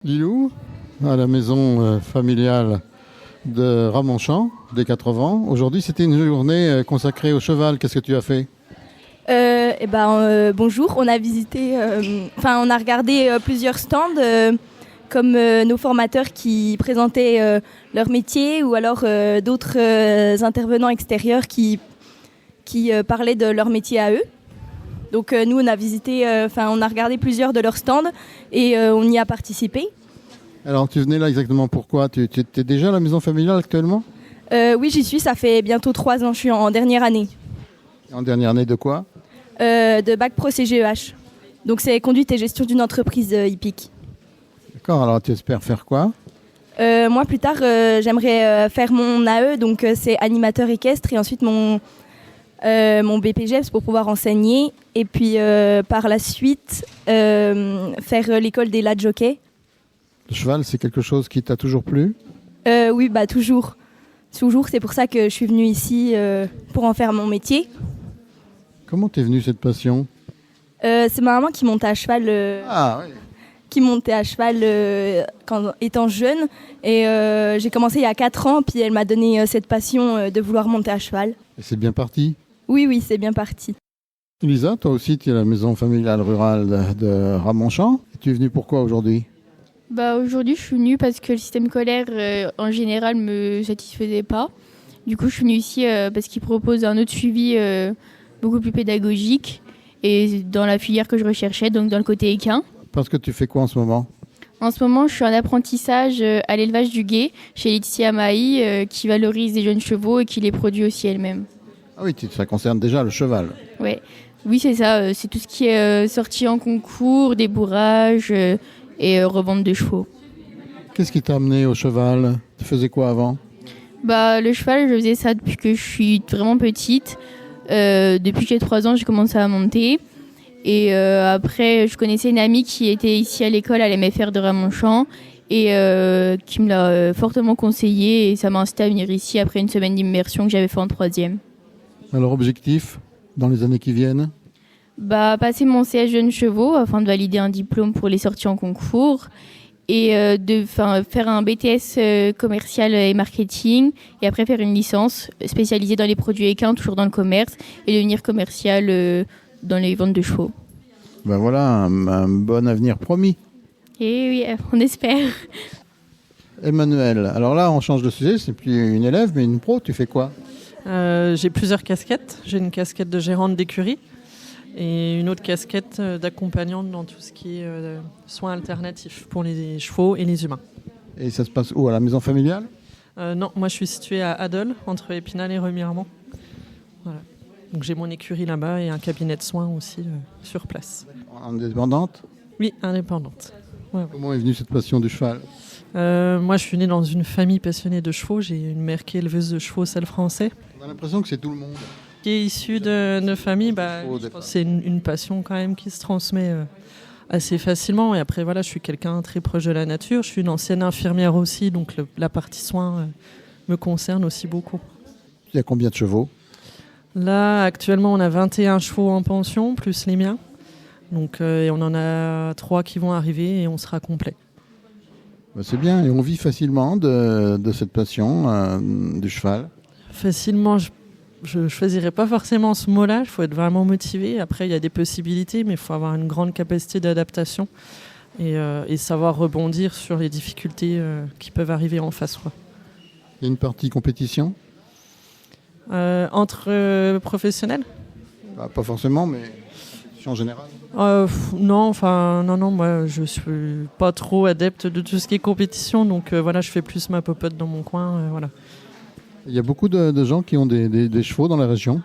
Lilou, à la maison familiale de Ramonchamp, des 80. Aujourd'hui, c'était une journée consacrée au cheval. Qu'est-ce que tu as fait? Bonjour, on a visité, on a regardé plusieurs stands comme nos formateurs qui présentaient leur métier ou alors d'autres intervenants extérieurs qui parlaient de leur métier à eux. Donc nous on a visité, on a regardé plusieurs de leurs stands et on y a participé. Alors tu venais là exactement pourquoi? Tu étais déjà à la maison familiale actuellement? Oui, j'y suis, ça fait bientôt 3 ans, je suis en dernière année. En dernière année de quoi? De bac pro CGEH. Donc c'est conduite et gestion d'une entreprise hippique. D'accord, alors tu espères faire quoi? Moi plus tard j'aimerais faire mon AE, donc c'est animateur équestre, et ensuite mon BPGEPS pour pouvoir enseigner, et puis par la suite faire l'école des lads jockeys. Le cheval, c'est quelque chose qui t'a toujours plu? Oui, toujours, c'est pour ça que je suis venue ici pour en faire mon métier. Comment t'es venue cette passion? C'est ma maman qui montait à cheval. Oui. Qui montait à cheval étant jeune, et j'ai commencé il y a 4 ans, puis elle m'a donné cette passion de vouloir monter à cheval. Et c'est bien parti? Oui, c'est bien parti. Lisa, toi aussi tu es à la maison familiale rurale de Ramonchamp. Tu es venue pourquoi aujourd'hui? Aujourd'hui je suis venue parce que le système scolaire en général me satisfaisait pas. Du coup je suis venue ici parce qu'il propose un autre suivi beaucoup plus pédagogique et dans la filière que je recherchais, donc dans le côté équin. Parce que tu fais quoi en ce moment? En ce moment, je suis en apprentissage à l'élevage du gué chez Laetitia Maï qui valorise des jeunes chevaux et qui les produit aussi elle-même. Ah oui, ça concerne déjà le cheval. Ouais. Oui, c'est ça. C'est tout ce qui est sortie en concours, débourrage et revente de chevaux. Qu'est-ce qui t'a amené au cheval? Tu faisais quoi avant? Le cheval, je faisais ça depuis que je suis vraiment petite. Depuis que j'ai 3 ans, j'ai commencé à monter. Et après, je connaissais une amie qui était ici à l'école à l'MFR de Ramonchamp et qui me l'a fortement conseillé, et ça m'a incité à venir ici après une semaine d'immersion que j'avais fait en 3e. Alors, objectif dans les années qui viennent? Passer mon CS jeunes chevaux afin de valider un diplôme pour les sorties en concours et faire un BTS commercial et marketing, et après faire une licence spécialisée dans les produits équins, toujours dans le commerce, et devenir commercial dans les ventes de chevaux. Voilà, un bon avenir promis. Et oui, on espère. Emmanuel, alors là on change de sujet, c'est plus une élève mais une pro, tu fais quoi? J'ai plusieurs casquettes. J'ai une casquette de gérante d'écurie et une autre casquette d'accompagnante dans tout ce qui est soins alternatifs pour les chevaux et les humains. Et ça se passe où? À la maison familiale? Non, moi je suis située à Adol, entre Épinal et Remiremont. Voilà. Donc j'ai mon écurie là-bas et un cabinet de soins aussi sur place. Indépendante? Oui, indépendante. Ouais. Comment est venue cette passion du cheval? Moi je suis née dans une famille passionnée de chevaux. J'ai une mère qui est éleveuse de chevaux, celle français. On a l'impression que c'est tout le monde. Qui est issue de famille, je pense que c'est une passion quand même qui se transmet assez facilement. Et après voilà, je suis quelqu'un très proche de la nature. Je suis une ancienne infirmière aussi, donc la partie soins me concerne aussi beaucoup. Il y a combien de chevaux? Là, actuellement, on a 21 chevaux en pension, plus les miens. Donc, et on en a 3 qui vont arriver et on sera complet. C'est bien, et on vit facilement de cette passion du cheval? Facilement, je ne choisirais pas forcément ce mot-là. Il faut être vraiment motivé. Après, il y a des possibilités, mais il faut avoir une grande capacité d'adaptation et savoir rebondir sur les difficultés qui peuvent arriver en face. Quoi. Il y a une partie compétition? Entre professionnels? Pas forcément, mais en général. Non, moi je suis pas trop adepte de tout ce qui est compétition, donc voilà, je fais plus ma popote dans mon coin, voilà. Il y a beaucoup de gens qui ont des chevaux dans la région?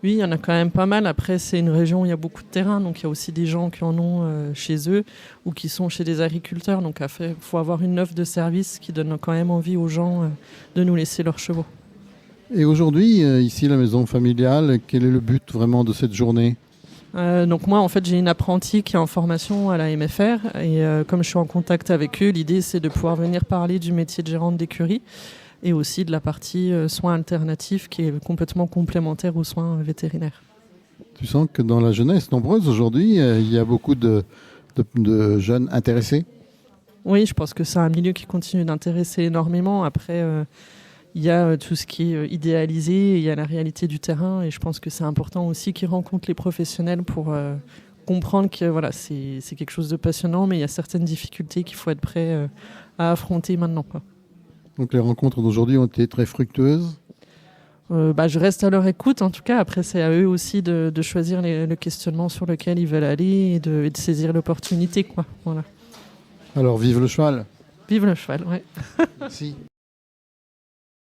Oui, il y en a quand même pas mal. Après, c'est une région où il y a beaucoup de terrain, donc il y a aussi des gens qui en ont chez eux ou qui sont chez des agriculteurs, donc il faut avoir une offre de service qui donne quand même envie aux gens de nous laisser leurs chevaux. Et aujourd'hui, ici, la maison familiale, quel est le but vraiment de cette journée? Donc moi, en fait, j'ai une apprentie qui est en formation à la MFR et comme je suis en contact avec eux, l'idée, c'est de pouvoir venir parler du métier de gérante d'écurie et aussi de la partie soins alternatifs qui est complètement complémentaire aux soins vétérinaires. Tu sens que dans la jeunesse nombreuse aujourd'hui, il y a beaucoup de jeunes intéressés? Oui, je pense que c'est un milieu qui continue d'intéresser énormément. Après, il y a tout ce qui est idéalisé, il y a la réalité du terrain, et je pense que c'est important aussi qu'ils rencontrent les professionnels pour comprendre que voilà, c'est quelque chose de passionnant, mais il y a certaines difficultés qu'il faut être prêt à affronter maintenant, quoi. Donc les rencontres d'aujourd'hui ont été très fructueuses. Je reste à leur écoute, en tout cas. Après, c'est à eux aussi de choisir le questionnement sur lequel ils veulent aller et de saisir l'opportunité, quoi. Voilà. Alors vive le cheval. Vive le cheval, ouais. Merci.